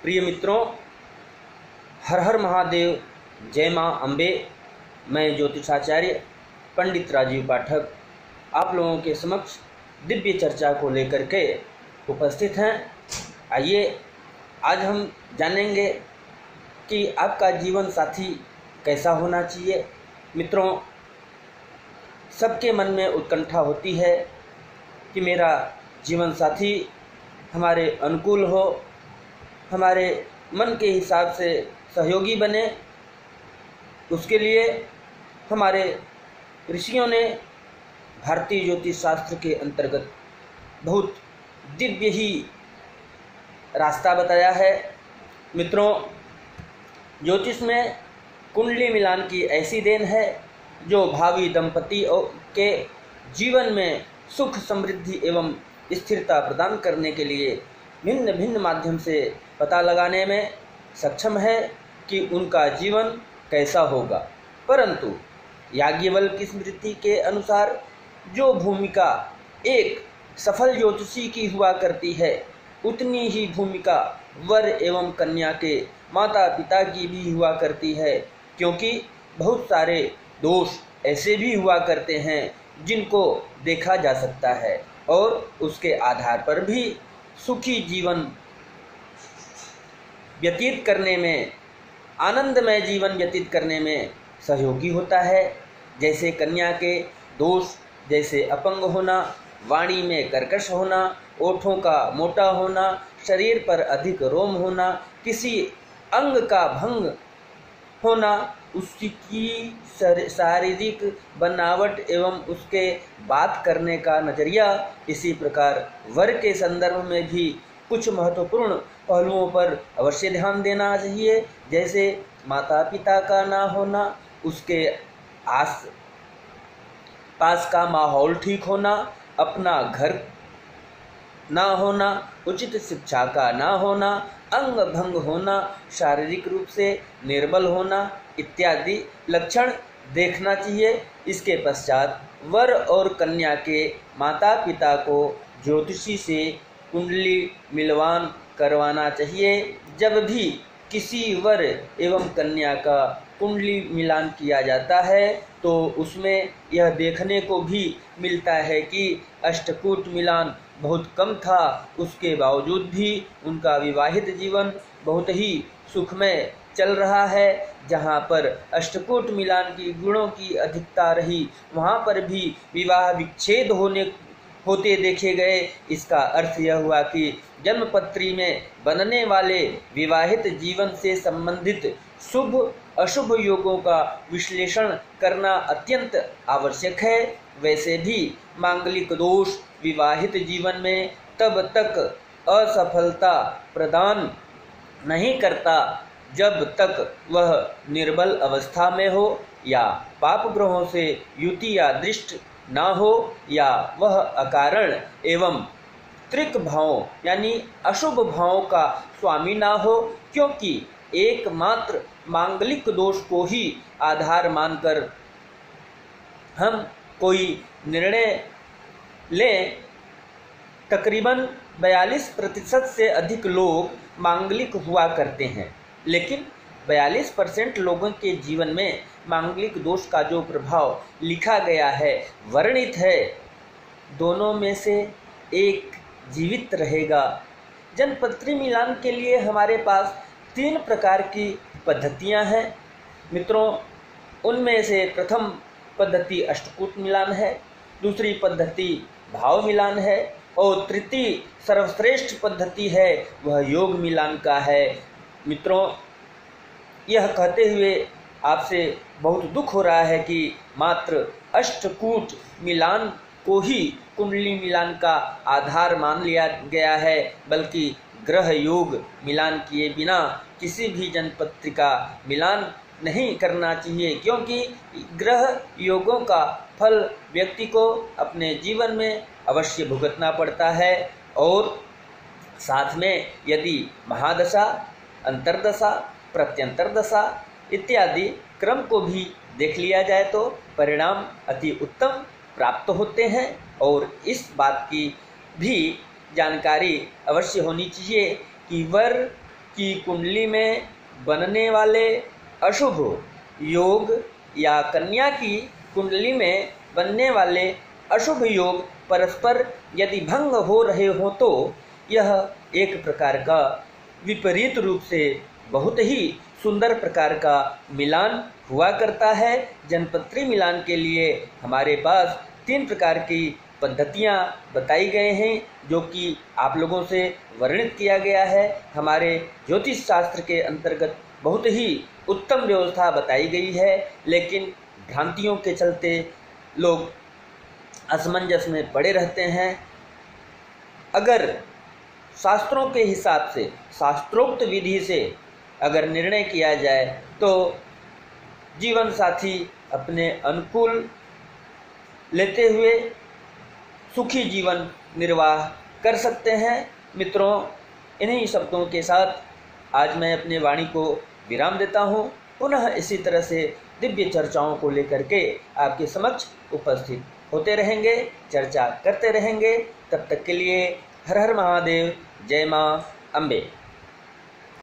प्रिय मित्रों, हर हर महादेव, जय माँ अम्बे। मैं ज्योतिषाचार्य पंडित राजीव पाठक आप लोगों के समक्ष दिव्य चर्चा को लेकर के उपस्थित हैं। आइए आज हम जानेंगे कि आपका जीवन साथी कैसा होना चाहिए। मित्रों, सबके मन में उत्कंठा होती है कि मेरा जीवन साथी हमारे अनुकूल हो, हमारे मन के हिसाब से सहयोगी बने। उसके लिए हमारे ऋषियों ने भारतीय ज्योतिष शास्त्र के अंतर्गत बहुत दिव्य ही रास्ता बताया है। मित्रों, ज्योतिष में कुंडली मिलान की ऐसी देन है जो भावी दंपति के जीवन में सुख, समृद्धि एवं स्थिरता प्रदान करने के लिए भिन्न भिन्न माध्यम से पता लगाने में सक्षम है कि उनका जीवन कैसा होगा। परंतु याज्ञवल्क्य की स्मृति के अनुसार जो भूमिका एक सफल ज्योतिषी की हुआ करती है, उतनी ही भूमिका वर एवं कन्या के माता पिता की भी हुआ करती है, क्योंकि बहुत सारे दोष ऐसे भी हुआ करते हैं जिनको देखा जा सकता है और उसके आधार पर भी सुखी जीवन व्यतीत करने में, आनंदमय जीवन व्यतीत करने में सहयोगी होता है। जैसे कन्या के दोष, जैसे अपंग होना, वाणी में कर्कश होना, ओठों का मोटा होना, शरीर पर अधिक रोम होना, किसी अंग का भंग होना, उसकी शारीरिक बनावट एवं उसके बात करने का नज़रिया। इसी प्रकार वर के संदर्भ में भी कुछ महत्वपूर्ण पहलुओं पर अवश्य ध्यान देना चाहिए। जैसे माता पिता का ना होना, उसके आस पास का माहौल ठीक होना, अपना घर ना होना, उचित शिक्षा का ना होना, अंग भंग होना, शारीरिक रूप से निर्बल होना इत्यादि लक्षण देखना चाहिए। इसके पश्चात वर और कन्या के माता पिता को ज्योतिषी से कुंडली मिलवान करवाना चाहिए। जब भी किसी वर एवं कन्या का कुंडली मिलान किया जाता है तो उसमें यह देखने को भी मिलता है कि अष्टकूट मिलान बहुत कम था, उसके बावजूद भी उनका विवाहित जीवन बहुत ही सुखमय चल रहा है। जहाँ पर अष्टकूट मिलान की गुणों की अधिकता रही, वहाँ पर भी विवाह विच्छेद होते देखे गए। इसका अर्थ यह हुआ कि जन्मपत्री में बनने वाले विवाहित जीवन से संबंधित शुभ अशुभ योगों का विश्लेषण करना अत्यंत आवश्यक है। वैसे भी मांगलिक दोष विवाहित जीवन में तब तक असफलता प्रदान नहीं करता जब तक वह निर्बल अवस्था में हो, या पाप ग्रहों से युति या दृष्ट ना हो, या वह अकारण एवं त्रिक भावों यानी अशुभ भावों का स्वामी ना हो। क्योंकि एकमात्र मांगलिक दोष को ही आधार मानकर हम कोई निर्णय लें। तकरीबन 42% से अधिक लोग मांगलिक हुआ करते हैं, लेकिन 42% लोगों के जीवन में मांगलिक दोष का जो प्रभाव लिखा गया है, वर्णित है, दोनों में से एक जीवित रहेगा। जन्मपत्री मिलान के लिए हमारे पास 3 प्रकार की पद्धतियां हैं। मित्रों, उनमें से प्रथम पद्धति अष्टकूट मिलान है, दूसरी पद्धति भाव मिलान है और तृतीय सर्वश्रेष्ठ पद्धति है वह योग मिलान का है। मित्रों, यह कहते हुए आपसे बहुत दुख हो रहा है कि मात्र अष्टकूट मिलान को ही कुंडली मिलान का आधार मान लिया गया है, बल्कि ग्रह योग मिलान किए बिना किसी भी जन्मपत्री का मिलान नहीं करना चाहिए। क्योंकि ग्रह योगों का फल व्यक्ति को अपने जीवन में अवश्य भुगतना पड़ता है, और साथ में यदि महादशा, अंतर्दशा, प्रत्यंतर दशा इत्यादि क्रम को भी देख लिया जाए तो परिणाम अति उत्तम प्राप्त होते हैं। और इस बात की भी जानकारी अवश्य होनी चाहिए कि वर की कुंडली में बनने वाले अशुभ योग या कन्या की कुंडली में बनने वाले अशुभ योग परस्पर यदि भंग हो रहे हो तो यह एक प्रकार का विपरीत रूप से बहुत ही सुंदर प्रकार का मिलान हुआ करता है। जनपत्री मिलान के लिए हमारे पास 3 प्रकार की पद्धतियाँ बताई गए हैं, जो कि आप लोगों से वर्णित किया गया है। हमारे ज्योतिष शास्त्र के अंतर्गत बहुत ही उत्तम व्यवस्था बताई गई है, लेकिन भ्रांतियों के चलते लोग असमंजस में पड़े रहते हैं। अगर शास्त्रों के हिसाब से, शास्त्रोक्त विधि से अगर निर्णय किया जाए तो जीवन साथी अपने अनुकूल लेते हुए सुखी जीवन निर्वाह कर सकते हैं। मित्रों, इन्हीं शब्दों के साथ आज मैं अपने वाणी को विराम देता हूँ। पुनः इसी तरह से दिव्य चर्चाओं को लेकर के आपके समक्ष उपस्थित होते रहेंगे, चर्चा करते रहेंगे। तब तक के लिए हर हर महादेव, जय माँ अम्बे।